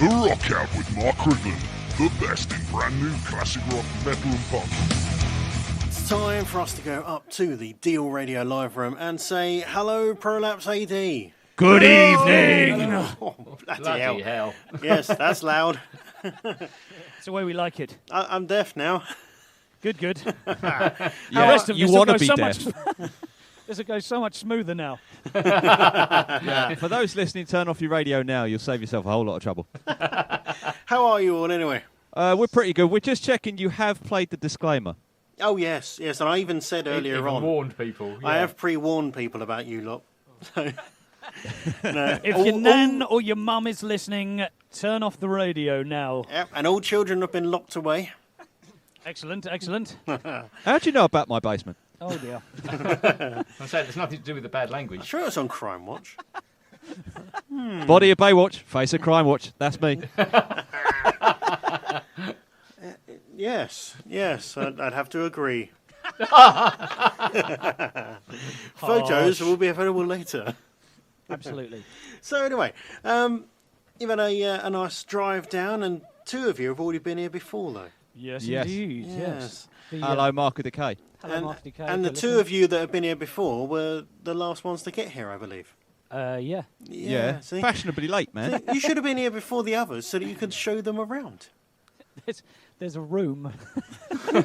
The Rock Out with Mark Cridland, the best in brand new classic rock, metal and punk. It's time for us to go up to the Deal Radio live room and say hello, Prolapse A.D. Good evening! Oh, bloody hell. Yes, that's loud. It's the way we like it. I'm deaf now. Good. Yeah, you want to be deaf. This will go so much smoother now. Yeah. For those listening, turn off your radio now. You'll save yourself a whole lot of trouble. How are you all anyway? We're pretty good. We're just checking you have played the disclaimer. Oh, yes. And I even said earlier on. Warned people. Yeah. I have pre-warned people about you lot. So, no. If your nan or your mum is listening, turn off the radio now. Yep, and all children have been locked away. Excellent. How do you know about my basement? Oh, dear. I'm saying there's nothing to do with the bad language. Sure, it's on Crime Watch. Body of Baywatch, face of Crime Watch. That's me. Yes, I'd have to agree. Photos will be available later. Absolutely. So anyway, you've had a nice drive down, and two of you have already been here before, though. Yes, Yes. indeed. Yes. Hello, Mark of the K. Hello, Mark DK. And the two of you that have been here before were the last ones to get here, I believe. Yeah. Yeah. See? Fashionably late, man. You should have been here before the others so that you could show them around. There's a room. We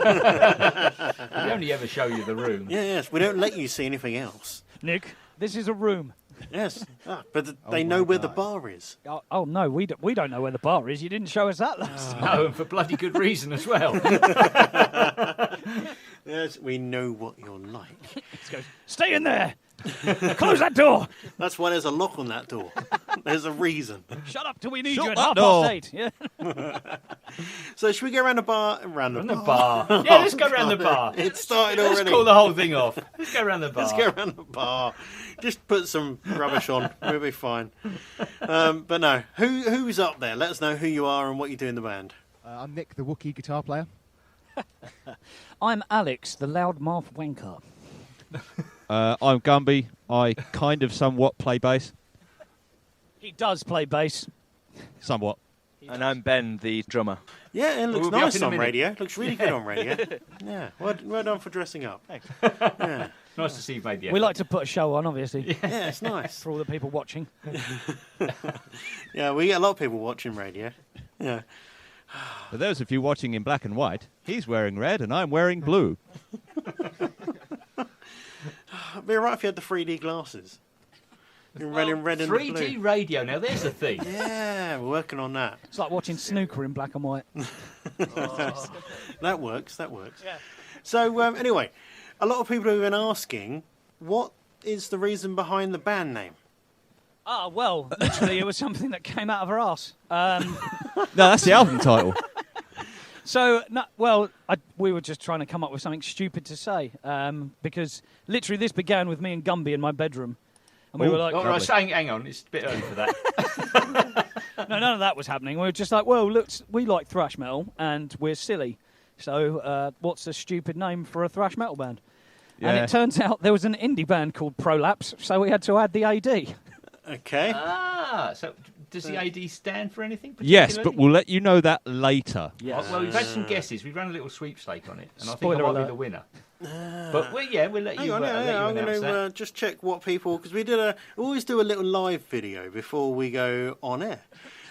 only ever show you the room. Yes, we don't let you see anything else. Nick, this is a room. Yes, but they know where the bar is. Oh no, we don't know where the bar is. You didn't show us that last time. No, and for bloody good reason as well. Yes, we know what you're like. Let's go. Stay in there. Close that door. That's why there's a lock on that door. There's a reason. Shut up till we need Shut you at that 8:30. Yeah. So should we go around the bar? Around the bar. Yeah, let's go around the bar. It started Let's already. call the whole thing off. Let's go around the bar. Let's go around the bar. Just put some rubbish on. We'll be fine. But no, who's up there? Let us know who you are and what you do in the band. I'm Nick, the Wookiee guitar player. I'm Alex, the loudmouth wanker. I'm Gumby. I kind of somewhat play bass. He does play bass. Somewhat. And I'm Ben, the drummer. Yeah, it looks We'll be up nice in a on minute. radio. Looks really good on radio. Yeah, well done for dressing up. Yeah, Nice to see you made the effort. We like to put a show on, obviously, yeah, it's nice. for all the people watching. Yeah, we get a lot of people watching radio. Yeah. For those of you watching in black and white, he's wearing red and I'm wearing blue. It'd be alright if you had the 3D glasses. You're red and red and 3D blue. radio, now there's a thing. Yeah, we're working on that. It's like watching snooker in black and white. That works. Yeah. So anyway, a lot of people have been asking, what is the reason behind the band name? Well, literally, it was something that came out of our arse. No, that's the album title. So, we were just trying to come up with something stupid to say, because literally this began with me and Gumby in my bedroom. And we were like, Oh, right, hang on, it's a bit early for that. no, none of that was happening. We were just like, well, look, we like thrash metal and we're silly. So what's a stupid name for a thrash metal band? Yeah. And it turns out there was an indie band called Prolapse, so we had to add the AD. Okay. So does the AD stand for anything? Yes, but particularly? we'll let you know that later. Yes. Well, we've had some guesses. We've run a little sweepstake on it, and I think Spoiler I might be alert. the winner. But we'll let you. Hang on, let you I'm announce going that. to just check what people, because we always do a little live video before we go on air,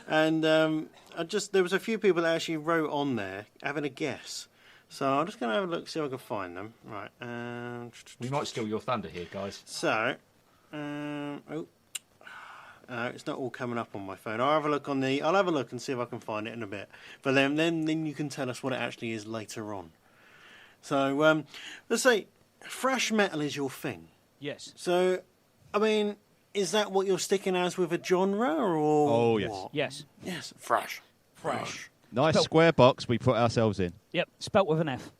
and there was a few people that actually wrote on there having a guess. So I'm just going to have a look, see if I can find them. Right. We might steal your thunder here, guys. So, it's not all coming up on my phone. I'll have a look and see if I can find it in a bit. But then you can tell us what it actually is later on. So, let's say thrash metal is your thing. Yes. So, I mean, is that what you're sticking as with a genre, or Oh, yes. what? Yes. Yes, thrash. Nice square box we put ourselves in. Yep, spelt with an F.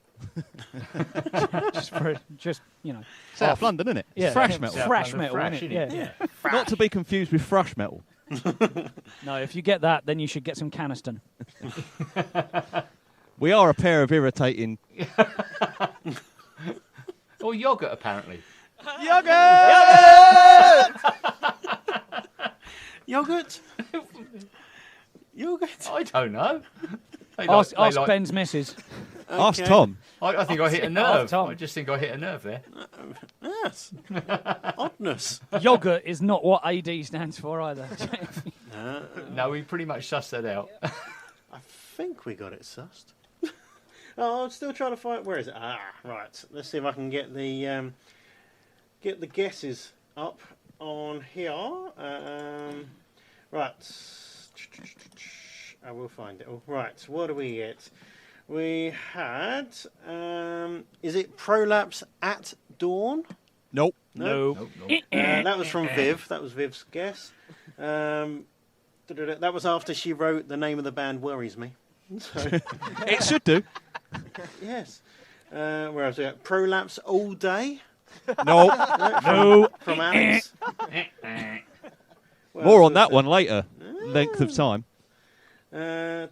just South off. London, isn't it? Yeah. It's thrash Yeah. metal. Thrash London metal, thrash, innit? innit? Yeah. Not to be confused with thrash metal. No, if you get that, then you should get some Caniston. We are a pair of irritating... Or yogurt, apparently. Yogurt? Yogurt? Oh, no. Ask Ben's missus. Ask Tom. I think I hit a nerve. Tom. I just think I hit a nerve there. Yes. Oddness. Yogurt is not what AD stands for either. No, we pretty much sussed that out. I think we got it sussed. Oh, I'm still trying to find. Where is it? Ah, right. Let's see if I can get the guesses up on here. Right. I will find it. All right. What do we get? We had. Is it Prolapse at Dawn? Nope. No. That was from Viv. That was Viv's guess. That was after she wrote the name of the band Worries Me. So, It should do. yes. Where else we at? Prolapse All Day. No. No. From Alex. More on that one later. Length of time. I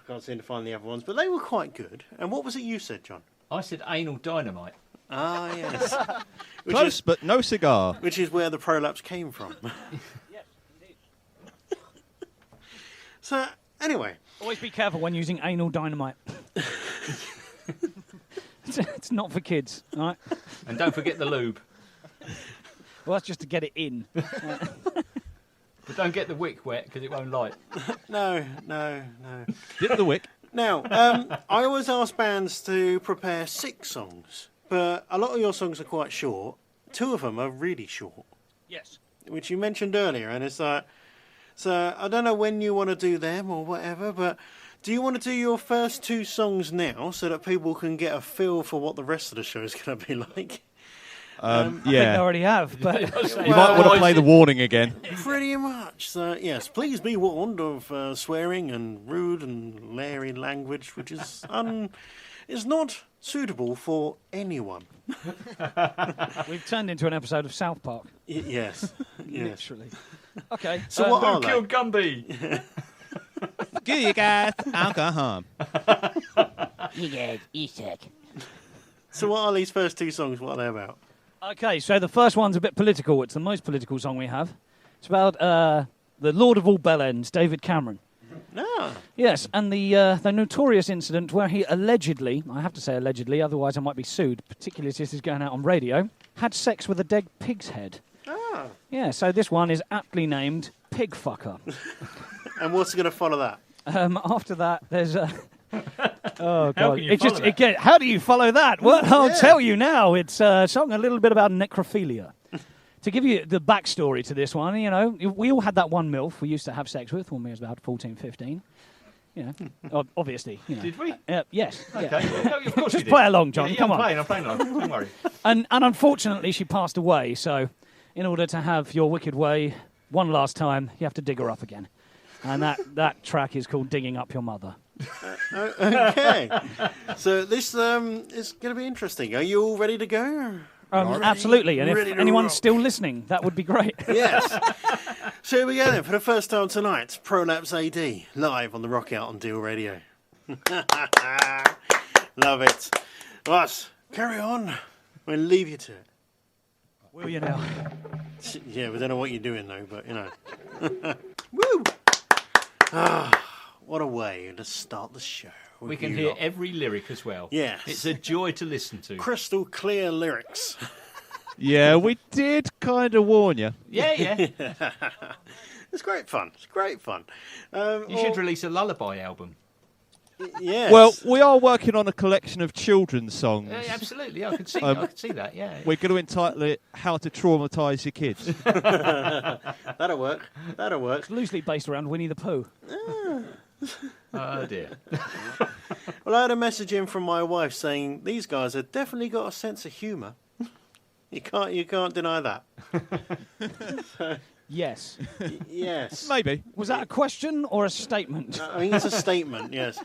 can't seem to find the other ones, but they were quite good. And what was it you said, John? I said anal dynamite. Ah, yes. Close, but no cigar. Which is where the prolapse came from. Yes, indeed. So, anyway. Always be careful when using anal dynamite. It's not for kids, all right? And don't forget the lube. Well, that's just to get it in. But don't get the wick wet because it won't light. No. Dip the wick. Now, I always ask bands to prepare 6 songs, but a lot of your songs are quite short. 2 of them are really short, Yes. which you mentioned earlier, and it's like, so I don't know when you want to do them or whatever, but do you want to do your first 2 songs now so that people can get a feel for what the rest of the show is going to be like? I think they Yeah. already have, but You might want to play the warning again. Pretty much. So, yes, please be warned of swearing and rude and leery language, which is not suitable for anyone. we've turned into an episode of South Park. Yes. Literally. Okay. So what are Who they? killed Gumby? Good, you guys. I'll go home. You guys, you suck. So what are these first 2 songs? What are they about? Okay, so the first one's a bit political. It's the most political song we have. It's about the Lord of all Bellends, David Cameron. Ah, Yes, and the notorious incident where he allegedly, I have to say allegedly, otherwise I might be sued, particularly as this is going out on radio, had sex with a dead pig's head. ah. Yeah, so this one is aptly named Pig Fucker. And what's going to follow that? After that, there's a... Oh, God. can you follow that? How do you follow that? Well, I'll tell you now. It's a song a little bit about necrophilia. To give you the backstory to this one, you know, we all had that one MILF we used to have sex with when we was about 14, 15. You know, obviously. You know. Did we? Yes. Okay. Yeah. No, of course Just play along, John. Yeah, Come on. I'm playing along. Don't worry. And unfortunately, she passed away. So, in order to have your wicked way one last time, you have to dig her up again. And that track is called "Digging Up Your Mother." Okay. So this is going to be interesting. Are you all ready to go? Absolutely. And ready if to anyone's rock. still listening, that would be great. Yes. So here we go then. For the first time tonight, Prolapse A.D. live on the Rock Out on Deal Radio. Love it. Right, carry on. We'll leave you to it. Will you now? Yeah, we don't know what you're doing though, but you know. Woo! What a way to start the show. with We can you hear lot. every lyric as well. Yes. It's a joy to listen to. Crystal clear lyrics. Yeah, we did kind of warn you. Yeah. It's great fun. It's great fun. You should release a lullaby album. Yes. Well, we are working on a collection of children's songs. Yeah, absolutely. I could see that. Yeah. We're going to entitle it "How to Traumatise Your Kids." That'll work. That'll work. It's loosely based around Winnie the Pooh. Oh dear. Well, I had a message in from my wife saying these guys have definitely got a sense of humour. You can't deny that. Yes. Yes. Maybe. Was that a question or a statement? I think it's a statement, yes.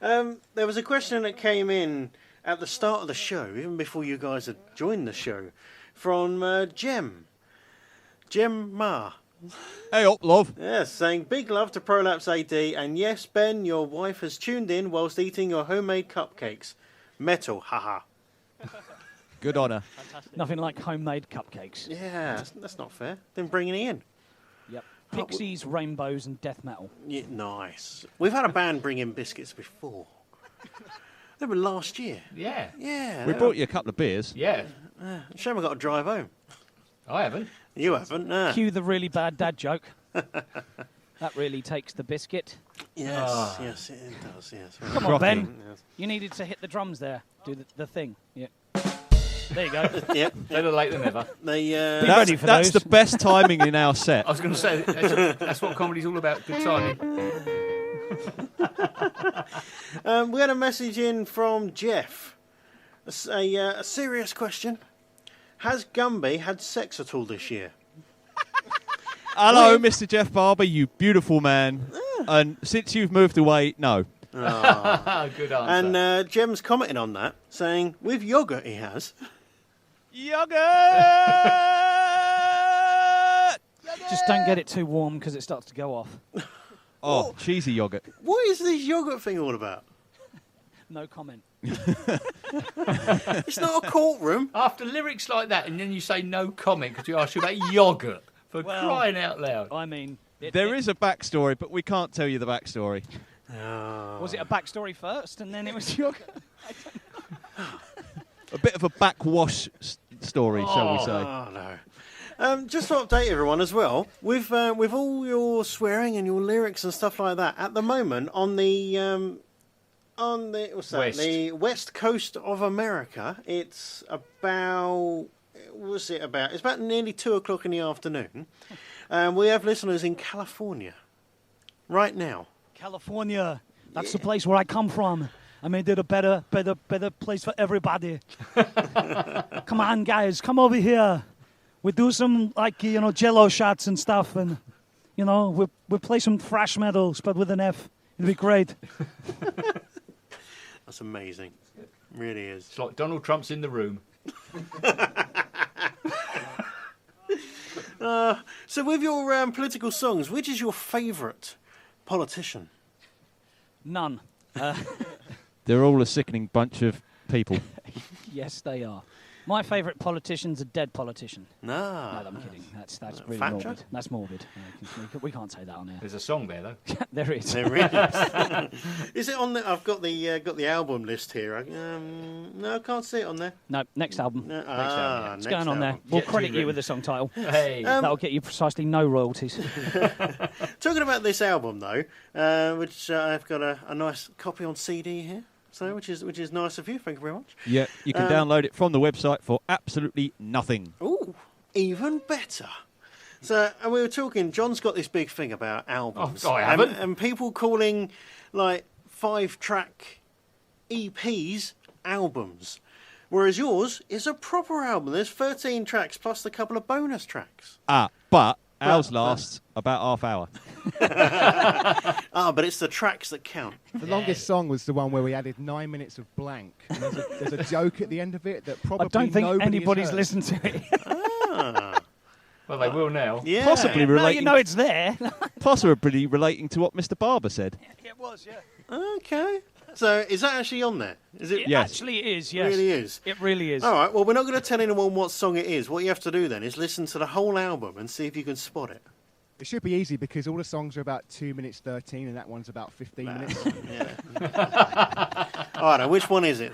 There was a question that came in at the start of the show, even before you guys had joined the show, from Jem Ma. Hey up, love. Yes, saying big love to Prolapse AD, and yes, Ben, your wife has tuned in whilst eating your homemade cupcakes. Metal, haha. Good on her. Nothing like homemade cupcakes. Yeah, that's not fair. Then bring it in. Yep. Pixies, rainbows, and death metal. Yeah, nice. We've had a band bring in biscuits before. They were last year. Yeah. Yeah. We brought you a couple of beers. Yeah. Shame I got to drive home. I haven't. You haven't, no. Cue the really bad dad joke. That really takes the biscuit. Yes, yes, it does, yes. Come on, Ben. Yes. You needed to hit the drums there. Do the thing. Yeah. There you go. Yep. Better late than never. They, Be ready for That's those. the best timing in our set. I was going to say, that's what comedy's all about, good timing. we had a message in from Jeff. A serious question. Has Gumby had sex at all this year? Hello, Mr. Jeff Barber, you beautiful man. And since you've moved away, no. Good answer. And Jem's commenting on that, saying, with yoghurt he has. Yogurt! Just don't get it too warm because it starts to go off. Oh, cheesy yogurt. What is this yoghurt thing all about? No comment. It's not a courtroom. After lyrics like that, and then you say no comment because we asked you about yoghurt. For crying out loud. I mean... There is a backstory, but we can't tell you the backstory. Was it a backstory first and then it was yogurt? A bit of a backwash story, shall we say. Oh, no. Just to update everyone as well, with all your swearing and your lyrics and stuff like that, at the moment on the what's that? West. The west coast of America, it's about what's it about? It's about nearly 2:00 in the afternoon. We have listeners in California right now. California. That's the place where I come from. I made it a better place for everybody. Come on, guys. Come over here. We do some, Jello shots and stuff. And, we'll play some thrash metals, but with an F. It'll be great. That's amazing. Really is. It's like Donald Trump's in the room. So with your political songs, which is your favourite politician? None. They're all a sickening bunch of people. Yes, they are. My favourite politician's a dead politician. No, I'm kidding. That's really Thatcher? morbid. That's morbid. We can't say that on air. There's a song there, though. There is. There really is. Is it on the? I've got the album list here. No, I can't see it on there. No, next album. No, It's going on there. We'll Get credit to you with the song title. Hey. That'll get you precisely no royalties. Talking about this album though, which I've got a nice copy on CD here. So, which is nice of you. Thank you very much. Yeah, you can download it from the website for absolutely nothing. Ooh, even better. So, and we were talking. John's got this big thing about albums. Oh, I haven't. And people calling 5-track EPs albums, whereas yours is a proper album. There's 13 tracks plus a couple of bonus tracks. But ours lasts about half hour. But it's the tracks that count. The longest song was the one where we added 9 minutes of blank. And there's a joke at the end of it that probably I don't think nobody anybody's has heard. listened to it. Well, they will now. Yeah. Possibly Now relating. you know it's there. Possibly relating to what Mr. Barber said. It was, yeah. Okay. So, is that actually on there? Is it? It Yes. actually is, It yes. really is. It really is. All right. Well, we're not going to tell anyone what song it is. What you have to do then is listen to the whole album and see if you can spot it. It should be easy because all the songs are about 2 minutes 13 and that one's about 15 minutes. Yeah. All right. Now, which one is it?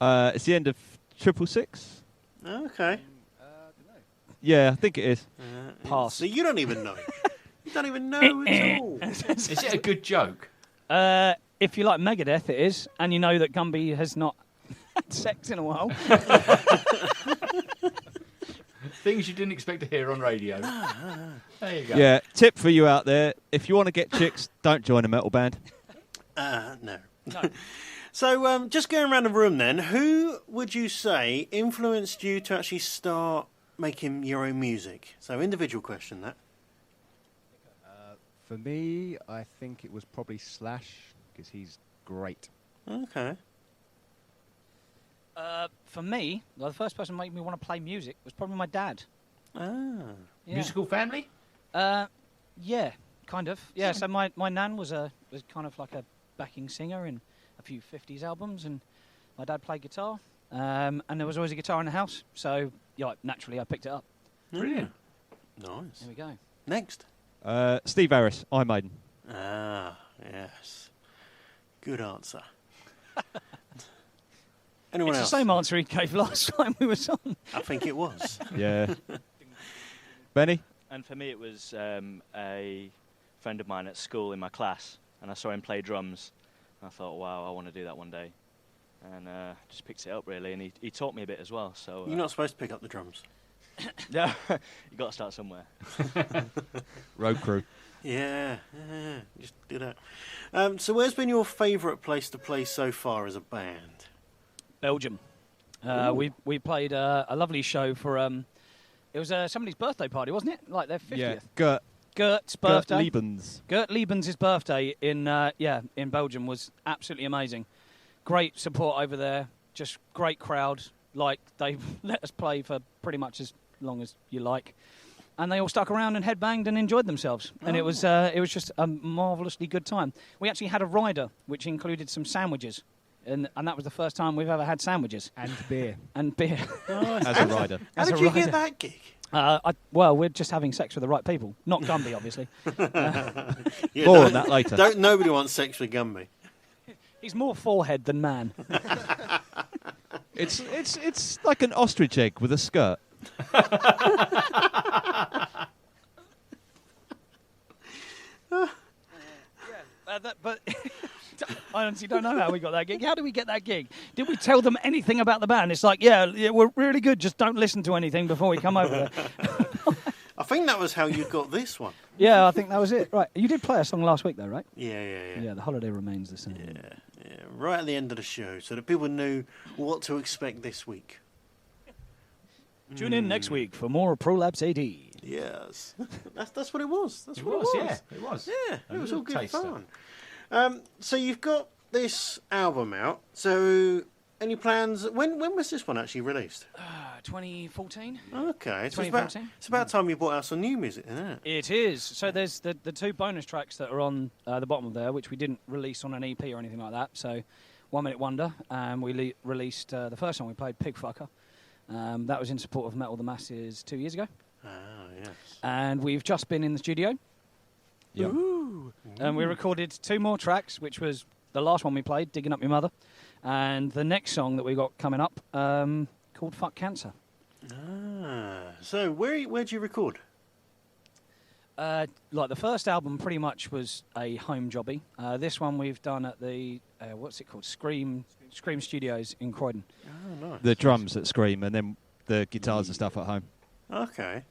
It's the end of 666. Okay. Yeah, I think it is. Pass. So you don't even know. You don't even know at all. Is it a good joke? If you like Megadeth, it is, and you know that Gumby has not had sex in a while. Things you didn't expect to hear on radio. There you go. Yeah, tip for you out there. If you want to get chicks, don't join a metal band. No. No. So just going around the room then, who would you say influenced you to actually start making your own music? So individual question that. For me, I think it was probably Slash because he's great. Okay. For me, the first person who made me want to play music was probably my dad. Ah. Yeah. Musical family? Yeah, kind of. Yeah, so my nan was kind of like a backing singer in a few 50s albums, and my dad played guitar, and there was always a guitar in the house, so yeah, naturally I picked it up. Brilliant. Nice. There we go. Next. Steve Harris, Iron Maiden. Ah, yes. Good answer. Anyone It's else? the same answer he gave last time we were on. I think it was. Yeah. Benny? And for me, it was a friend of mine at school in my class, and I saw him play drums. And I thought, wow, I want to do that one day. And just picked it up, really, and he taught me a bit as well. So You're not supposed to pick up the drums. yeah, you got to start somewhere. Road Crew. Yeah, just do that. So where's been your favourite place to play so far as a band? Belgium. We played a lovely show for it was somebody's birthday party, wasn't it? Like their 50th. Yeah. Gert's birthday. Liebens. Gert Liebens' birthday in Belgium was absolutely amazing. Great support over there. Just great crowd. Like they let us play for pretty much as long as you like, and they all stuck around and headbanged and enjoyed themselves. And it was just a marvellously good time. We actually had a rider which included some sandwiches. And that was the first time we've ever had sandwiches. And beer. And beer. As a rider. How did you get that gig? Well, we're just having sex with the right people. Not Gumby, obviously. Yeah, More on that later. Nobody wants sex with Gumby. He's more forehead than man. It's like an ostrich egg with a skirt. But I honestly don't know how we got that gig. How did we get that gig? Did we tell them anything about the band? It's like, yeah, we're really good. Just don't listen to anything before we come over there. I think that was how you got this one. Yeah, I think that was it. Right. You did play a song last week, though, right? Yeah. Yeah, The Holiday Remains the Same. Yeah, right at the end of the show, so that people knew what to expect this week. Tune in next week for more Prolapse AD. Yes, that's what it was. That's It what was, it was. yeah, it was. Yeah, A it was all little good taster. fun. So you've got this album out. So any plans? When was this one actually released? 2014? Okay, so 2014. it's about time you brought out some new music, isn't it? It is. So there's the two bonus tracks that are on the bottom of there, which we didn't release on an EP or anything like that. So 1 Minute Wonder, and we released the first song we played, Pig Fucker. That was in support of Metal the Masses 2 years ago. Ah, yes. And we've just been in the studio. Yep. Ooh. And we recorded 2 more tracks, which was the last one we played, Digging Up Your Mother, and the next song that we got coming up called Fuck Cancer. Ah, so where'd you record? Like the first album pretty much was a home jobby. This one we've done at the, what's it called, Scream Studios in Croydon. Oh, nice. The drums at Scream and then the guitars and stuff at home. Okay.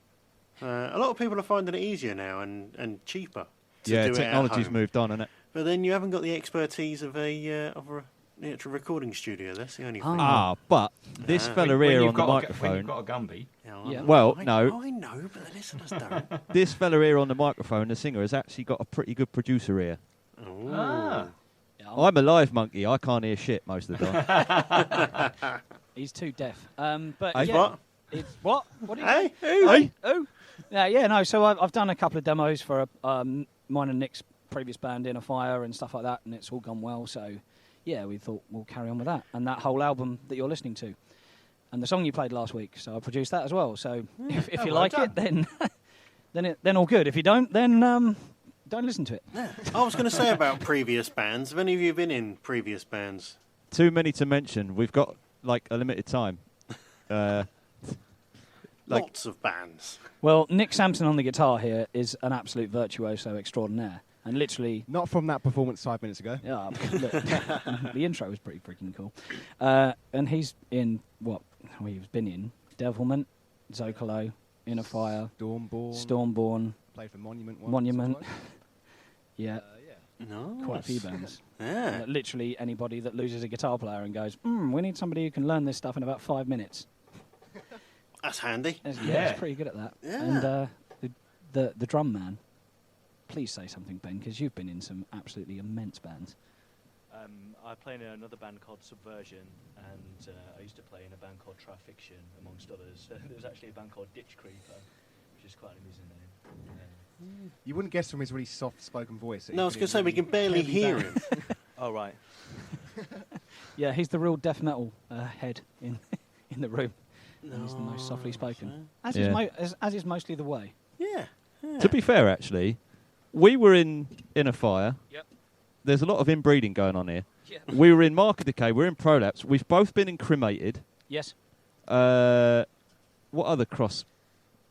A lot of people are finding it easier now and cheaper. To Yeah, do it at technology's home. moved on, hasn't it? But then you haven't got the expertise of an actual recording studio. That's the only thing. But this fella When here you've on the got a microphone. when you've got a Gumby. Yeah. Well, I no. I know, but the listeners don't. This fella here on the microphone, the singer, has actually got a pretty good producer ear. Ooh. Ah. I'm a live monkey. I can't hear shit most of the time. He's too deaf. But Hey, yeah, what? It's what? What did you Hey, say? who? Hey. Oh, yeah. No. So I've done a couple of demos for mine and Nick's previous band, In a Fire, and stuff like that, and it's all gone well. So yeah, we thought we'll carry on with that, and that whole album that you're listening to, and the song you played last week. So I produced that as well. So if you well like it, then all good. If you don't, then don't listen to it. I was going to say about previous bands. Have any of you been in previous bands? Too many to mention. We've got like a limited time. Like- Lots of bands. Well, Nick Sampson on the guitar here is an absolute virtuoso extraordinaire, and literally. Not from that performance 5 minutes ago. Yeah, look, the intro was pretty freaking cool. And he's in he's been in Devilment, Zocalo, In a Fire, Stormborn, Played for Monument once. Monument. or twice. Yeah, No. quite a few bands. Yeah. Literally anybody that loses a guitar player and goes, we need somebody who can learn this stuff in about 5 minutes. That's handy. Yeah, he's pretty good at that. Yeah. And the drum man, please say something, Ben, because you've been in some absolutely immense bands. I play in another band called Subversion, and I used to play in a band called Trifiction, amongst others. There's actually a band called Ditch Creeper, which is quite an amusing name. You wouldn't guess from his really soft-spoken voice. that No, I he's was going to been say we in can barely heavy hear bands. him. Oh, right. Yeah, he's the real death metal head in the room. And he's the most softly Nice, spoken. eh? As is mostly the way. Yeah. To be fair, actually, we were in a fire. Yep. There's a lot of inbreeding going on here. Yeah. We were in Market Decay. We're in Prolapse. We've both been in Cremated. Yes. What other cross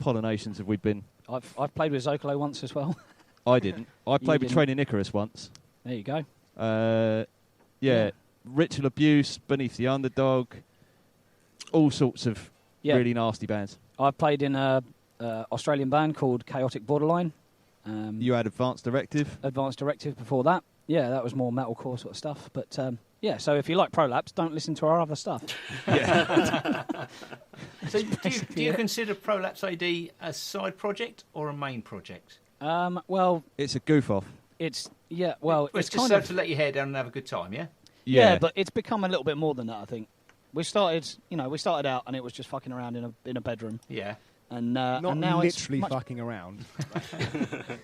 pollinations have we been? I've played with Zocalo once as well. I didn't. I played with didn't. Training Icarus once. There you go. Yeah. Ritual Abuse, Beneath the Underdog, all sorts of really nasty bands. I've played in a Australian band called Chaotic Borderline. You had Advanced Directive. Advanced Directive before that. Yeah, that was more metalcore sort of stuff. But yeah, so if you like Prolapse, don't listen to our other stuff. So do you consider Prolapse AD a side project or a main project? Well, it's a goof off. It's it's just kind to let your hair down and have a good time, yeah. Yeah, but it's become a little bit more than that. I think we started out and it was just fucking around in a bedroom. Yeah. And not and now literally it's fucking around.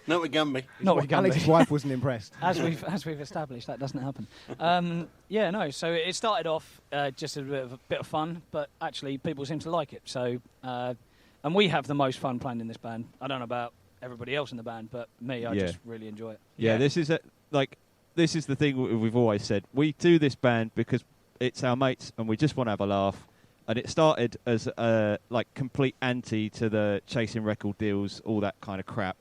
Not with Gumby. Not with Gumby. Alex's wife wasn't impressed. As we've established, that doesn't happen. So it started off just a bit of fun, but actually people seem to like it. So and we have the most fun playing in this band. I don't know about everybody else in the band, but me, I just really enjoy it. Yeah, this is the thing we've always said. We do this band because it's our mates and we just want to have a laugh. And it started as complete anti to the chasing record deals, all that kind of crap.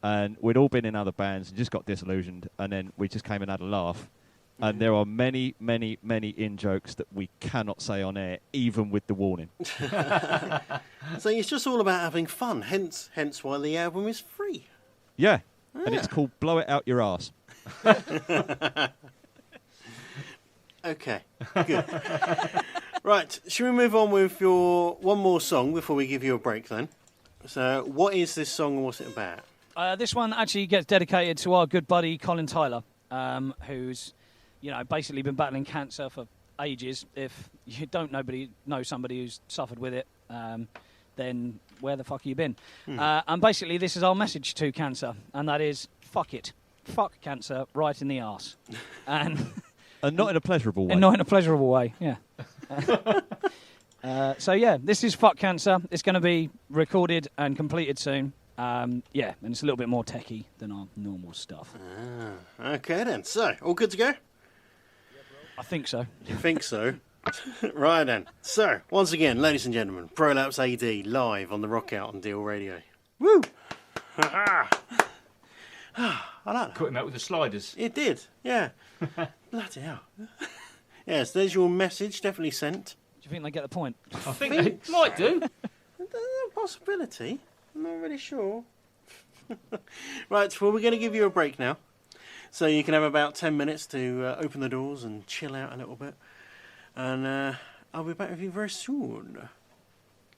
And we'd all been in other bands and just got disillusioned. And then we just came and had a laugh. And there are many, many, many in-jokes that we cannot say on air, even with the warning. So it's just all about having fun, hence why the album is free. Yeah, and it's called Blow It Out Your Arse. Okay, good. Right, should we move on with your one more song before we give you a break then? So what is this song and what's it about? This one actually gets dedicated to our good buddy Colin Tyler, who's basically been battling cancer for ages. If you don't know somebody who's suffered with it, then where the fuck have you been? And basically this is our message to cancer, and that is fuck it. Fuck cancer right in the arse. And not in a pleasurable way. And not in a pleasurable way, yeah. So yeah, this is Fuck Cancer. It's going to be recorded and completed soon. And it's a little bit more techie than our normal stuff. Okay then, so all good to go? I think so. You think so? Right then. So, once again, ladies and gentlemen, Prolapse AD live on the Rock Out on Deal Radio. Woo! I like that. Put him out with the sliders. It did, yeah. Bloody hell. Yes, there's your message, definitely sent. Do you think they get the point? I think they might do. There's a possibility. I'm not really sure. Right, well, we're going to give you a break now. So you can have about 10 minutes to open the doors and chill out a little bit. And I'll be back with you very soon.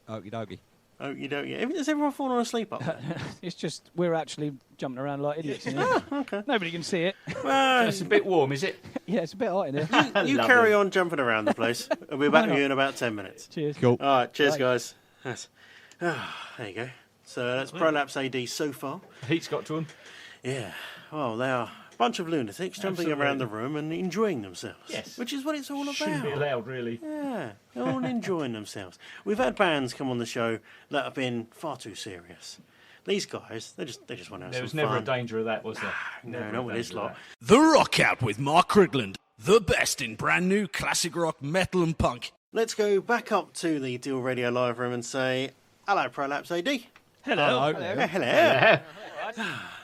Okie dokie. Okie dokie. Has everyone fallen asleep up there? It's just we're actually jumping around like idiots. Okay. Nobody can see it. Well, It's a bit warm, is it? Yeah, it's a bit hot in here. you carry on jumping around the place. I'll be back with you in about 10 minutes. Cheers. Cool. All right, cheers, Right. guys. That's, there you go. So that's Prolapse AD so far. Heat's got to him. Yeah. Well, they are a bunch of lunatics jumping around the room and enjoying themselves. Yes. Which is what it's all Shouldn't be about. allowed, really. Yeah, they're all enjoying themselves. We've had bands come on the show that have been far too serious. These guys, they just want to have some fun. There was never a danger of that, was there? No, not with this lot. The Rock Out with Mark Cridland. The best in brand new classic rock, metal and punk. Let's go back up to the Deal Radio live room and say, hello, Prolapse AD. Hello. Hello.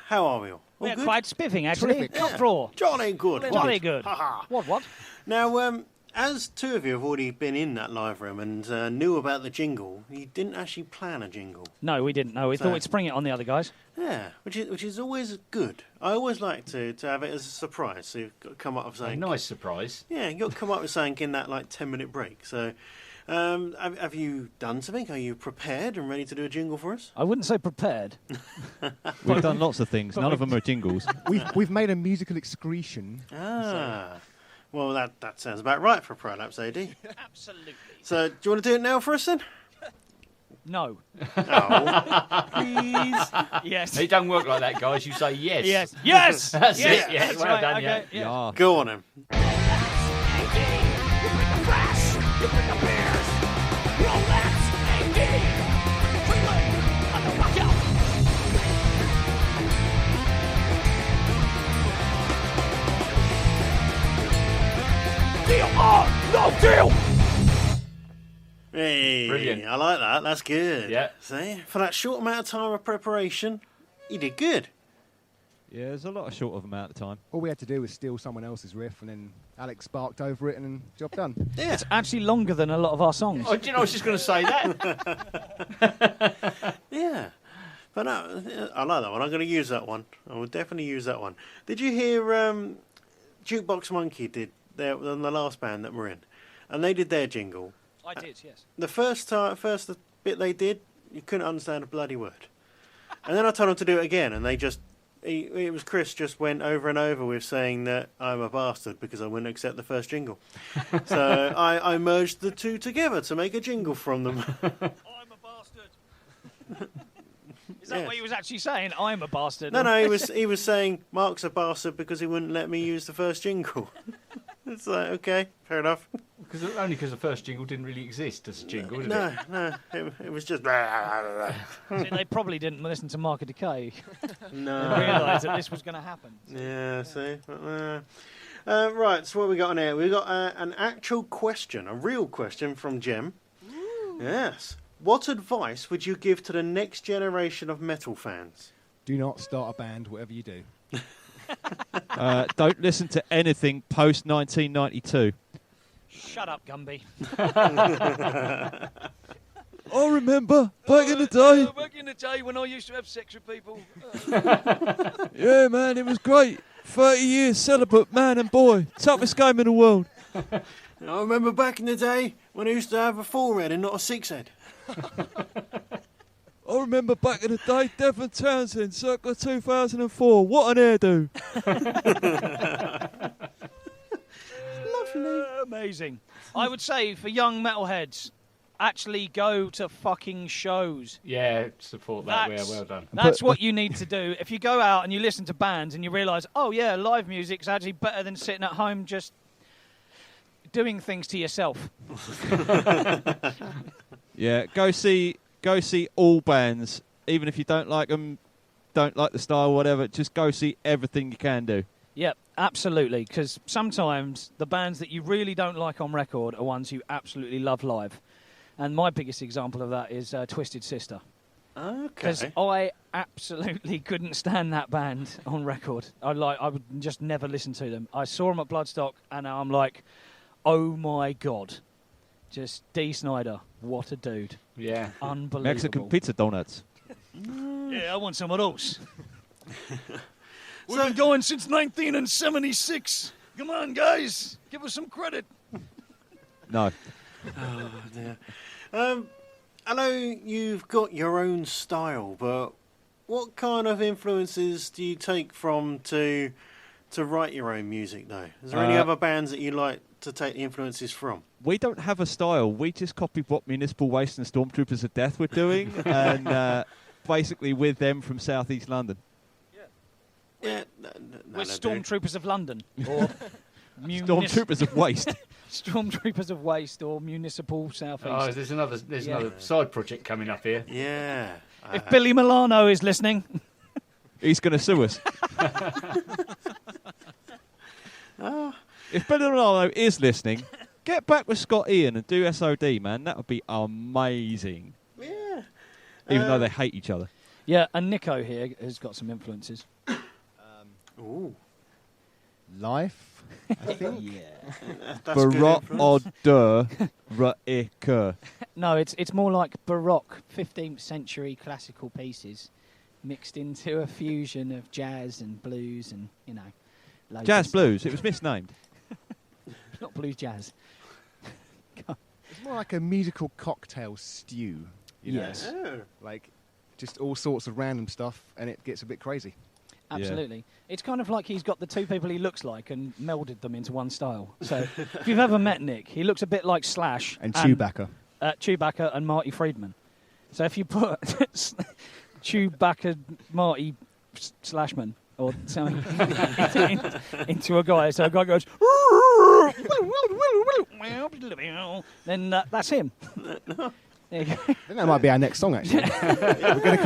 How are we all? All We're good? quite spiffing, actually. Terrific. Top draw. Jolly good. Jolly good. Ha-ha. What? Now, as two of you have already been in that live room and knew about the jingle, you didn't actually plan a jingle. No, we didn't. No, we thought we'd spring it on the other guys. Yeah, which is always good. I always like to have it as a surprise. So you've got to come up with A saying, nice surprise. yeah, you've got to come up with something in that 10-minute break. So, have you done something? Are you prepared and ready to do a jingle for us? I wouldn't say prepared. We've done lots of things. None of them are jingles. We've made a musical excretion. Well, that sounds about right for Prolapse AD. Absolutely. So, do you want to do it now for us then? No. Oh, please. Yes. It don't work like that, guys. You say yes. Yes. Yes. That's Yes. it. Yes. That's Well right. done, Okay. yeah. Yeah. Go on then. I like that. That's good. Yeah. See, for that short amount of time of preparation, you did good. Yeah, there's a lot of short of amount of time. All we had to do was steal someone else's riff, and then Alex sparked over it, and then job done. Yeah. It's actually longer than a lot of our songs. Oh, do you know, I was just going to say that. Yeah. But no, I like that one. I'm going to use that one. I will definitely use that one. Did you hear Jukebox Monkey did on the last band that we're in? And they did their jingle. I did, yes. The first bit they did, you couldn't understand a bloody word. And then I told them to do it again, and they just... It was Chris just went over and over with saying that I'm a bastard because I wouldn't accept the first jingle. So I merged the two together to make a jingle from them. I'm a bastard. Is that what he was actually saying? I'm a bastard. No, he was saying Mark's a bastard because he wouldn't let me use the first jingle. It's like, okay, fair enough. Only because the first jingle didn't really exist as a jingle, did No, it? no, it was just... See, they probably didn't listen to Mark of Decay. No. And realise that this was going to happen. Yeah, see? Right, so what we got on here? We got an actual question, a real question from Jem. Ooh. Yes. What advice would you give to the next generation of metal fans? Do not start a band, whatever you do. Don't listen to anything post 1992. Shut up, Gumby. I remember back in the day. Back in the day when I used to have sex with people. Yeah, man, it was great. 30 years celibate, man and boy. Toughest game in the world. I remember back in the day when I used to have a 4-head and not a 6-head. I remember back in the day, Devon Townsend, circa 2004. What an hairdo. Lovely. Amazing. I would say for young metalheads, actually go to fucking shows. Yeah, support that. Yeah, well done. That's what you need to do. If you go out and you listen to bands and you realise, oh yeah, live music's actually better than sitting at home just doing things to yourself. Yeah, go see all bands, even if you don't like them, don't like the style, whatever. Just go see everything you can do. Yep, absolutely. Because sometimes the bands that you really don't like on record are ones you absolutely love live. And my biggest example of that is Twisted Sister. Okay. Because I absolutely couldn't stand that band on record. I would just never listen to them. I saw them at Bloodstock, and I'm like, oh my god, just Dee Snider, what a dude. Yeah. Unbelievable. Mexican pizza donuts. Yeah, I want some of those. We've been going since 1976. Come on, guys, give us some credit. No. Oh, dear. I know you've got your own style, but what kind of influences do you take from to write your own music, though? Is there any other bands that you like to take the influences from? We don't have a style. We just copy what Municipal Waste and Stormtroopers of Death were doing, and basically with them from South East London. Yeah, We're Stormtroopers of London, or Stormtroopers of Waste. Stormtroopers of Waste, or Municipal South East. Oh, there's another side project coming up here. Yeah. If Billy Milano is listening, he's going to sue us. If Billy Milano is listening, get back with Scott Ian and do SOD, man. That would be amazing. Yeah. Even though they hate each other. Yeah, and Nico here has got some influences. Ooh. Life, I think. Yeah. Baroque. No, it's more like Baroque, 15th century classical pieces mixed into a fusion of jazz and blues and, loads Jazz of blues. It was misnamed. not blues jazz. It's more like a musical cocktail stew. You know? Yes. Oh. Like, just all sorts of random stuff, and it gets a bit crazy. Absolutely. It's kind of like he's got the two people he looks like and melded them into one style. So if you've ever met Nick, he looks a bit like Slash. And Chewbacca. Chewbacca and Marty Friedman. So if you put Chewbacca, Marty Slashman, or something into a guy, so a guy goes, then that's him. There you go. I think that might be our next song, actually. We're going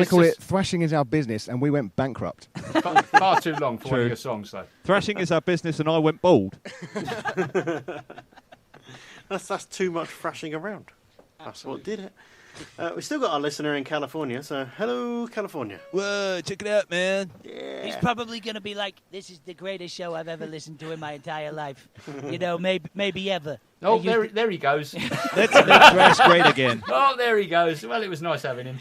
to call it "Thrashing Is Our Business," and we went bankrupt. Far too long for one of your songs, though. Thrashing is our business, and I went bald. That's too much thrashing around. That's what did it. We still got our listener in California, so hello, California. Whoa, check it out, man. Yeah. He's probably going to be like, this is the greatest show I've ever listened to in my entire life. You know, maybe ever. Oh, there he goes. Let's dress great again. Oh, there he goes. Well, it was nice having him.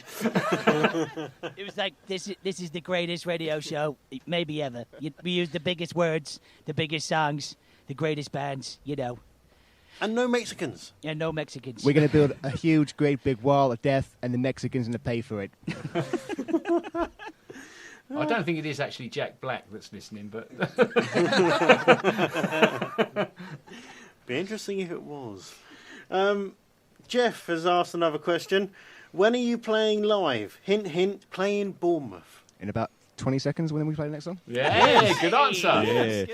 It was like, this is the greatest radio show, maybe ever. We use the biggest words, the biggest songs, the greatest bands, you know. And no Mexicans. And no Mexicans. We're going to build a huge, great big wall of death, and the Mexicans are going to pay for it. I don't think it is actually Jack Black that's listening, but... Be interesting if it was. Jeff has asked another question. When are you playing live? Hint, hint, playing Bournemouth. In about 20 seconds when we play the next song? Yeah, good answer. Yeah.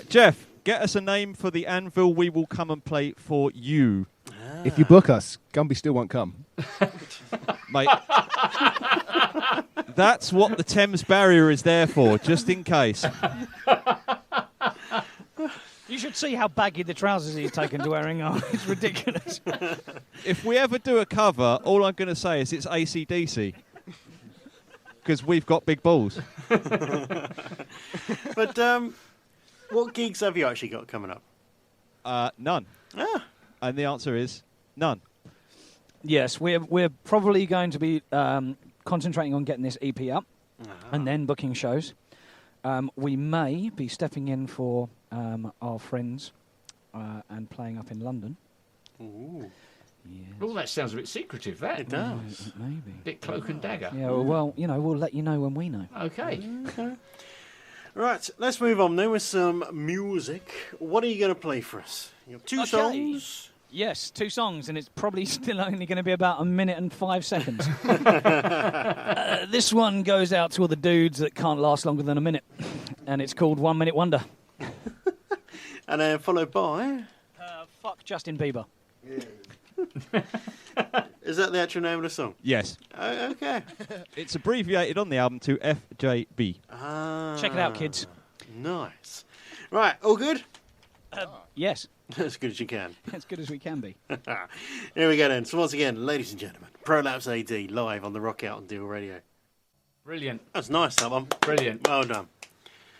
Jeff, get us a name for the anvil. We will come and play for you. If you book us, Gumby still won't come. Mate, that's what the Thames barrier is there for, just in case. You should see how baggy the trousers he's taken to wearing are. It's ridiculous. If we ever do a cover, all I'm going to say is it's AC/DC. Because we've got big balls. But what gigs have you actually got coming up? None. Ah. And the answer is none. Yes, we're probably going to be concentrating on getting this EP up and then booking shows. We may be stepping in for our friends and playing up in London. Ooh. Yes. Oh, that sounds a bit secretive, that. It does. Maybe. Bit cloak and dagger. Yeah, well, you know, we'll let you know when we know. Okay. Right, let's move on then with some music. What are you going to play for us? You have two songs. Yes, 2 songs, and it's probably still only going to be about 1 minute and 5 seconds. This one goes out to all the dudes that can't last longer than a minute, and it's called 1 Minute Wonder. And then followed by... Fuck Justin Bieber. Is that the actual name of the song? Yes. Oh, okay. It's abbreviated on the album to FJB. Ah, Check it out, kids. Nice. Right, all good? Yes, As good as you can. as good as we can be. Here we go then. So once again, ladies and gentlemen, Prolapse A.D. live on the Rock Out and Deal Radio. Brilliant. That's nice, that one. Brilliant. Well done.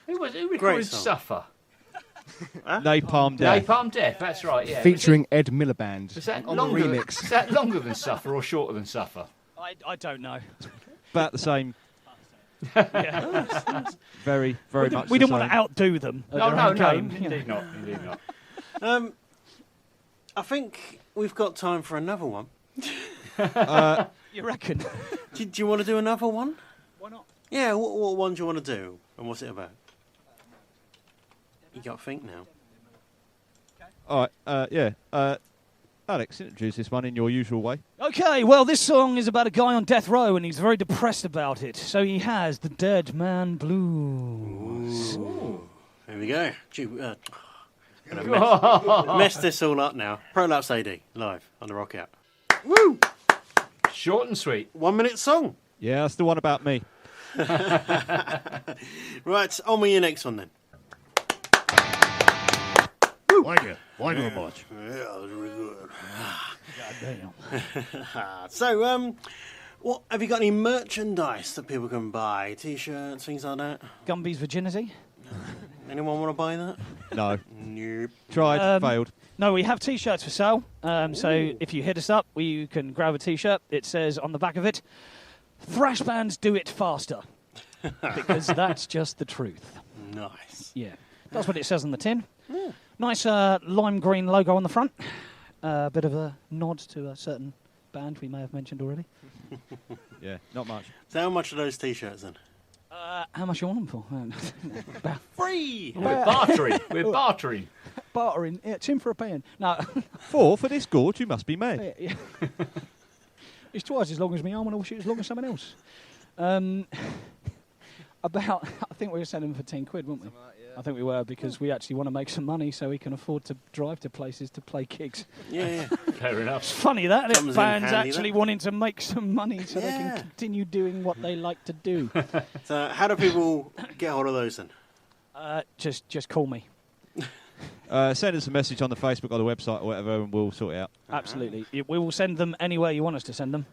Who recorded song. Suffer? Napalm Death. Napalm Death, that's right, yeah. Featuring Ed Miliband Was that on the longer, remix. is that longer than Suffer or shorter than Suffer? I don't know. About the same. Yeah. Very, very much We the didn't want same. to outdo them. At No, their no, own no. game. Indeed not. Indeed not. I think we've got time for another one. You reckon? Do you want to do another one? Why not? Yeah, what one do you want to do? And what's it about? You got to think now. All right, yeah. Alex, introduce this one in your usual way. Okay, well, this song is about a guy on death row, and he's very depressed about it. So he has the Dead Man Blues. Here we go. Gonna mess this all up now. Prolapse A.D. live on the Rock Out. Woo! Short and sweet. 1 minute song. Yeah, that's the one about me. Right, on with your next one then. Thank you very much. Yeah, that was really good. Goddamn. So, what have you got any merchandise that people can buy? T-shirts, things like that? Gumby's virginity? Anyone want to buy that? No. Nope. Tried, failed. No, we have T-shirts for sale. So if you hit us up, you can grab a T-shirt. It says on the back of it, "Thrash bands do it faster," because that's just the truth. Nice. Yeah, that's what it says on the tin. Nice lime green logo on the front. Bit of a nod to a certain band we may have mentioned already. Yeah, not much. So how much are those T-shirts then? How much you want them for? Free! We're bartering. We're bartering. Bartering. Yeah, it's in for a pound. No. For this gorge, you must be mad. Yeah. It's twice as long as me arm and all shit as long as someone else. I think we were selling them for 10 quid, weren't we? I think we were, because we actually want to make some money so we can afford to drive to places to play gigs. Yeah. Fair enough. It's funny that, Comes in isn't it? Bands handy, actually that. wanting to make some money so they Yeah. can continue doing what they like to do. So how do people get hold of those then? Just call me. Send us a message on the Facebook or the website or whatever, and we'll sort it out. Absolutely. We will send them anywhere you want us to send them.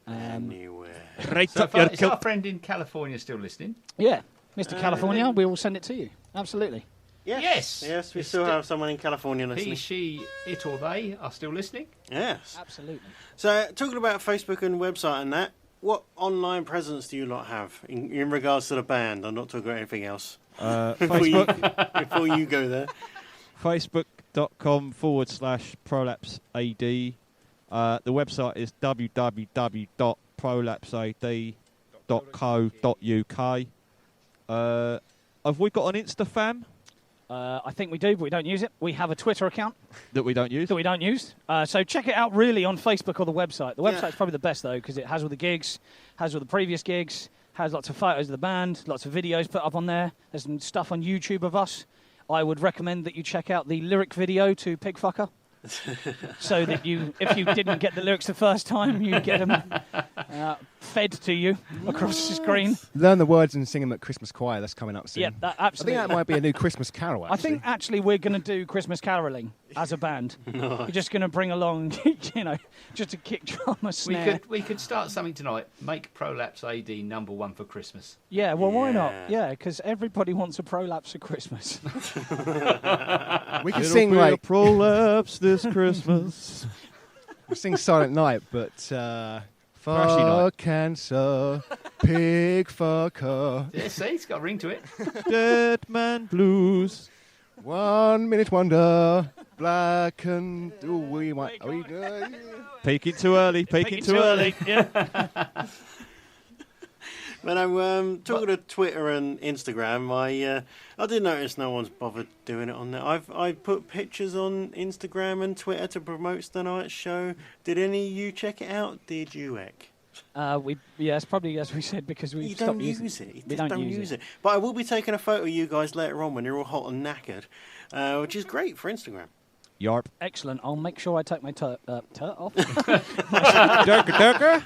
Anywhere. Right So up your is our kilt. friend in California still listening? Yeah, Mr. California, we will send it to you. Absolutely. Yes. Yes, we It's still sti- have someone in California He, listening. she, it or they are still listening. Yes. Absolutely. So, talking about Facebook and website and that, what online presence do you lot have in regards to the band? I'm not talking about anything else. Facebook. Before you go there. Facebook.com/Prolapse AD. The website is www.prolapsead.co.uk. Have we got an Insta fam I think we do, but we don't use it. We have a Twitter account that we don't use? that we don't use. So check it out really on Facebook or the website. The website's probably the best, though, because it has all the gigs, has all the previous gigs, has lots of photos of the band, lots of videos put up on there. There's some stuff on YouTube of us. I would recommend that you check out the lyric video to Pigfucker. So that if you didn't get the lyrics the first time, you get them fed to you across the screen. Learn the words and sing them at Christmas choir. That's coming up soon. Yeah, that, absolutely. I think that might be a new Christmas carol. Actually. I think actually we're going to do Christmas caroling as a band. We're just going to bring along, just a kick drum, a snare. We could start something tonight. Make Prolapse AD #1 for Christmas. Yeah, well, why not? Yeah, because everybody wants a prolapse for Christmas. We can It'll sing be a like prolapse this Christmas. we sing Silent Night, but Thrashy for Night. cancer, pig fucker, Yeah, see, it's got a ring to it. Dead Man Blues. 1 minute wonder, black and we might. Peeking too early, peeking too early. Yeah. When I'm talking to Twitter and Instagram, I did notice no one's bothered doing it on there. I put pictures on Instagram and Twitter to promote tonight's show. Did any of you check it out? Did you, Ek? It's probably as we said because we You stopped don't using use it. You We just don't use it. But I will be taking a photo of you guys later on when you're all hot and knackered, which is great for Instagram. Yarp. Excellent. I'll make sure I take my turt off. Durka durka.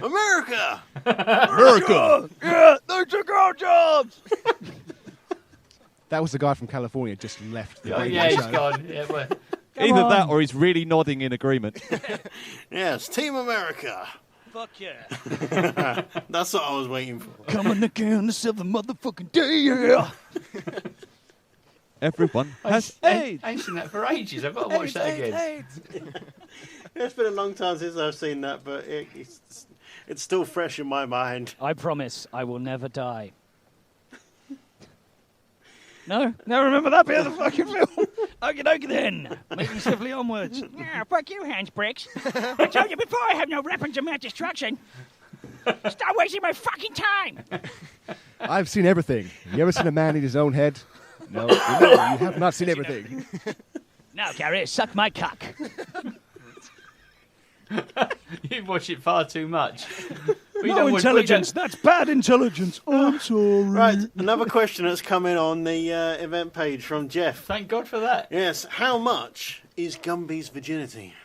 America! America. Yeah, they took our jobs. That was the guy from California just left the radio Yeah, he's show. gone. Yeah, well, Either that or he's really nodding in agreement. Yes, Team America. Fuck yeah. That's what I was waiting for. Coming again to 7 motherfucking day, yeah. Everyone has I AIDS. ain't seen that for ages. I've got to watch that again. It's been a long time since I've seen that, but it's still fresh in my mind. I promise I will never die. No? Never remember that bit of the fucking film? Okie dokie then. Moving swiftly onwards. Yeah, fuck you, Hans Bricks. I told you before I have no weapons of mass destruction. Stop wasting my fucking time. I've seen everything. You ever seen a man eat his own head? No, you have not seen everything. Now, Gary, suck my cock. You watch it far too much. We No don't watch- intelligence. That's bad intelligence. Oh, I'm sorry. Right, another question that's come in on the event page from Jeff. Thank God for that. Yes, how much is Gumby's virginity?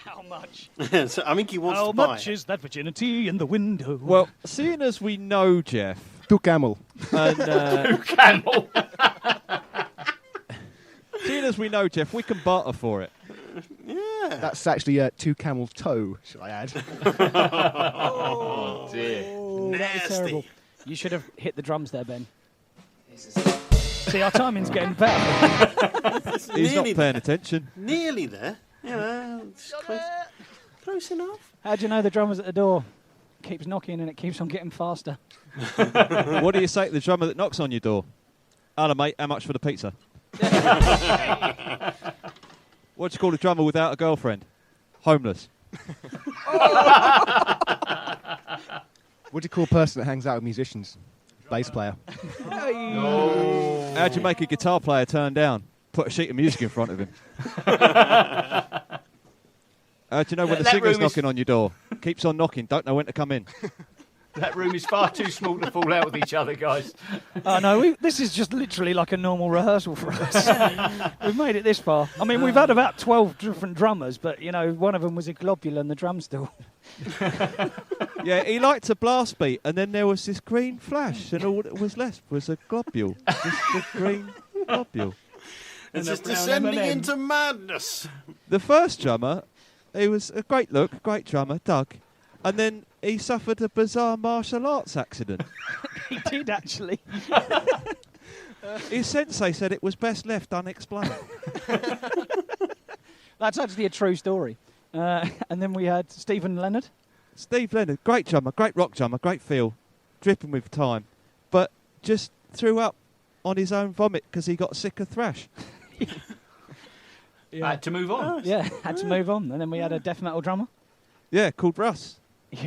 How much? So, I think he wants How to buy much it. is that virginity in the window? Well, seeing as we know Jeff, Two camel. and Camel. seeing as we know Jeff, we can barter for it. Yeah. That's actually two camel toe, shall I add? Oh dear. Oh, that was Nasty. terrible. You should have hit the drums there, Ben. See, our timing's getting better. He's not paying attention. Nearly there. You know, it's close enough. How do you know the drummer's at the door? Keeps knocking and it keeps on getting faster. What do you say to the drummer that knocks on your door? Hello, mate. How much for the pizza? What do you call a drummer without a girlfriend? Homeless. What do you call a person that hangs out with musicians? Bass player. How do you make a guitar player turn down? Put a sheet of music in front of him. How do you know when the That singer's room is- knocking on your door? Keeps on knocking. Don't know when to come in. That room is far too small to fall out with each other, guys. Oh, no, this is just literally like a normal rehearsal for us. We've made it this far. I mean, we've had about 12 different drummers, but, one of them was a globule and the drum stool. Yeah, he liked a blast beat, and then there was this green flash, and all that was left was a globule. Just a green globule. It's just descending into madness. The first drummer, he was a great look, great drummer, Doug, and then he suffered a bizarre martial arts accident. He did, actually. His sensei said it was best left unexplained. That's actually a true story. And then we had Stephen Leonard. Steve Leonard, great drummer, great rock drummer, great feel, dripping with time, but just threw up on his own vomit because he got sick of thrash. Had to move on. Yeah, had to move on. And then we had a death metal drummer. Yeah, called Russ,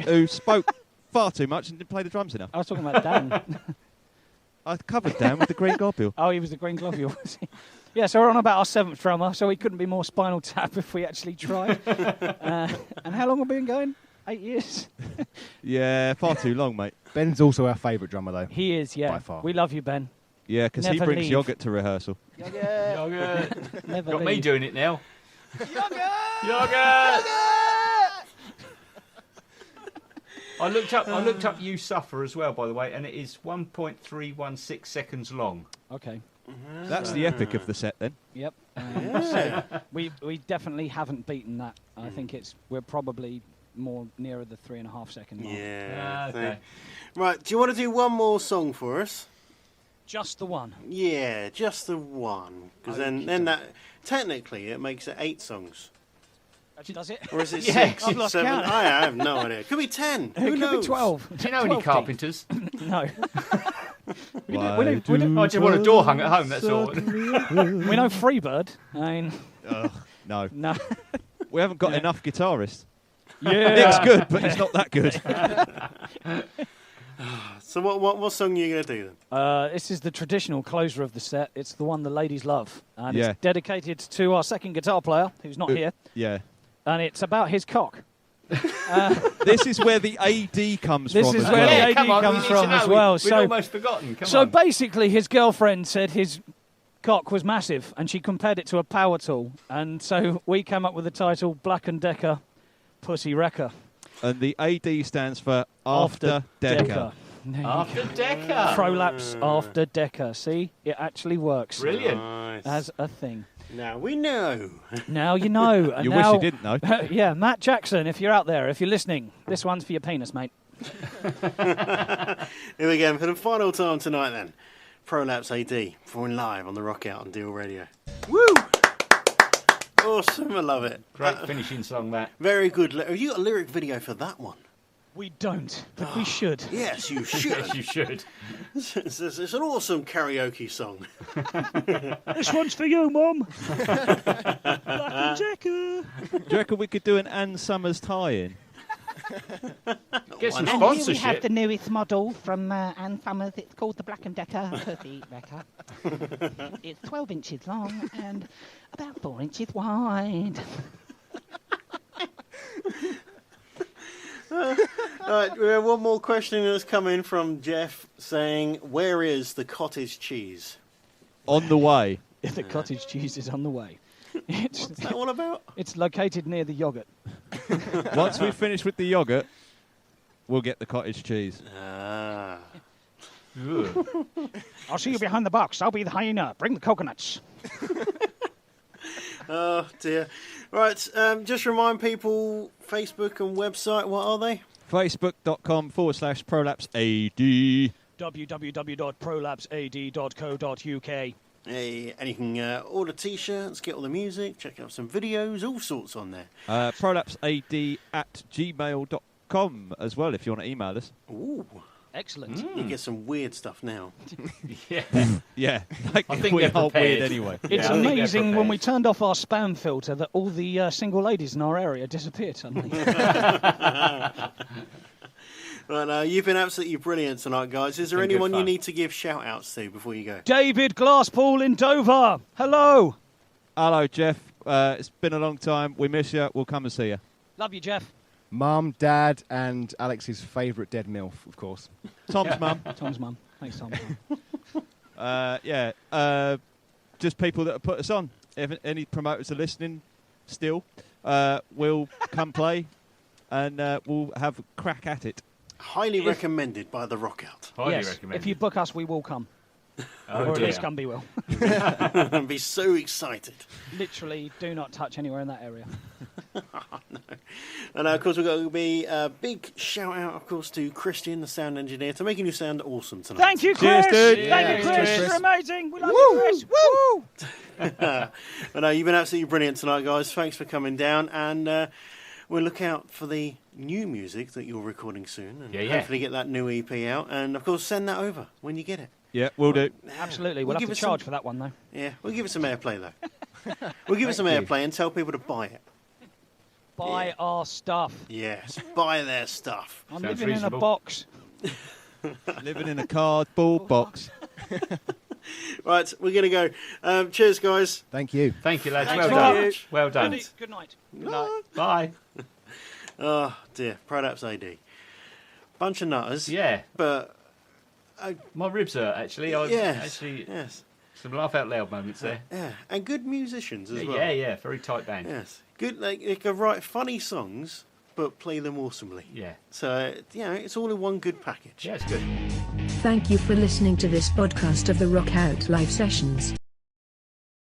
who spoke far too much and didn't play the drums enough. I was talking about Dan. I covered Dan with the green globule. Oh, he was the green globule, was he? Yeah, so we're on about our 7th drummer, so we couldn't be more Spinal Tap if we actually tried. And how long have we been going? 8 years? Yeah, far too long, mate. Ben's also our favourite drummer, though. He is, yeah. By far. We love you, Ben. Yeah, because he Never brings leave. yoghurt to rehearsal. Yogurt. Never Got leave. me doing it now. Yogurt! Yogurt! I looked up You Suffer as well, by the way, and it is 1.316 seconds long. Okay. That's the epic of the set, then. Yep. So we definitely haven't beaten that. I think we're probably more nearer the 3.5 second mark. Yeah. Okay. Right, do you want to do one more song for us? Just the one. Yeah, just the one. Because then that, technically, it makes it 8 songs. Does it? Or is it Yeah, 6? I've lost 7? count. I have no idea. Could be 10. Who It could knows? be 12. Do you know any 12 carpenters? No. we I just want a door hung at home, that's all. we know Freebird. I mean, No. no. We haven't got enough guitarists. Yeah. Nick's good, but he's not that good. So what song are you going to do then? This is the traditional closer of the set. It's the one the ladies love. And Yeah. it's dedicated to our second guitar player, who's not here. Yeah. And it's about his cock. This is where the AD comes This from is as where well. the AD come on, comes we need to from know. as well. We'd So- almost forgotten. Come So on. basically, his girlfriend said his cock was massive, and she compared it to a power tool. And so we came up with the title Black and Decker Pussy Wrecker. And the AD stands for After Decker. There you After go. Decker. Prolapse After Decker. See, it actually works Brilliant. Nice. as a thing. Now we know. Now you know. And You wish now, you didn't know. Yeah, Matt Jackson, if you're out there, if you're listening, this one's for your penis, mate. Here we go for the final time tonight then. Prolapse AD, performing live on the Rock Out on Deal Radio. Woo! Awesome, I love it. Great finishing song, that. Very good. Have you got a lyric video for that one? We don't, but we should. Yes, you should. Yes, you should. It's an awesome karaoke song. This one's for you, Mum. Black and Decker. Do you reckon we could do an Ann Summers tie-in? Get some And here we sponsorship. have the newest model from Ann Summers. It's called the Black and Decker Pussy Wrecker. It's 12 inches long and about 4 inches wide. Right, we have one more question that's come in from Jeff saying, where is the cottage cheese? On the way. The cottage cheese is on the way. It's, What's that all about? it's located near the yogurt. Once we finish with the yoghurt, we'll get the cottage cheese. Ah. Ugh. I'll see you behind the box. I'll be the hyena. Bring the coconuts. Oh, dear. Right, just remind people, Facebook and website, what are they? Facebook.com/Prolapse AD. www.prolapsead.co.uk. Hey, and you can order T-shirts, get all the music, check out some videos, all sorts on there. ProlapseAD@gmail.com as well if you want to email us. Ooh, Excellent. you get some weird stuff now. Yeah. Yeah, like I think we they're are prepared. weird anyway. It's I think they're amazing when prepared. we turned off our spam filter that all the single ladies in our area disappeared suddenly. Right, you've been absolutely brilliant tonight, guys. Is there Been good anyone you fun. need to give shout-outs to before you go? David Glasspool in Dover. Hello. Hello, Jeff. It's been a long time. We miss you. We'll come and see you. Love you, Jeff. Mum, Dad, and Alex's favourite dead MILF, of course. Tom's mum. Tom's mum. Thanks, Tom. Just people that have put us on. If any promoters are listening still, we'll come play and we'll have a crack at it. Highly recommended by the Rock Out. Highly Yes. recommended. If you book us, we will come. Oh, Or at dear. least Gumby will. I'd be so excited. Literally, do not touch anywhere in that area. And of course, we've got to be a big shout out, of course, to Christian, the sound engineer, for making you sound awesome tonight. Thank you, Cheers, Chris. dude. Thank you, Yeah, Chris. cheers. You're amazing. We love you, Chris. Woo! But you've been absolutely brilliant tonight, guys. Thanks for coming down, and we'll look out for the new music that you're recording soon, and Yeah. hopefully get that new EP out, and of course, send that over when you get it. Yeah, we'll do. Absolutely. We'll We'll give have it to charge some- for that one, though. Yeah, we'll give it some airplay though. We'll give it some Thank you. airplay and tell people to buy it. Buy our stuff. Yes, buy their stuff. I'm Sounds living reasonable. in a box. Living in a cardboard box. Right, we're going to go. Cheers, guys. Thank you. Thank you, lads. Thanks Well very done. much. Well done. Good night. Good night. Bye. Oh, dear. Prolapse A.D. Bunch of nutters. Yeah. But, My ribs hurt, actually. I yes. Actually, Yes. some laugh out loud moments there. Yeah. And good musicians as well. Yeah. Very tight band. Yes. Good. They can write funny songs, but play them awesomely. Yeah. So, it's all in one good package. Yeah, it's good. Thank you for listening to this podcast of the Rock Out Live Sessions.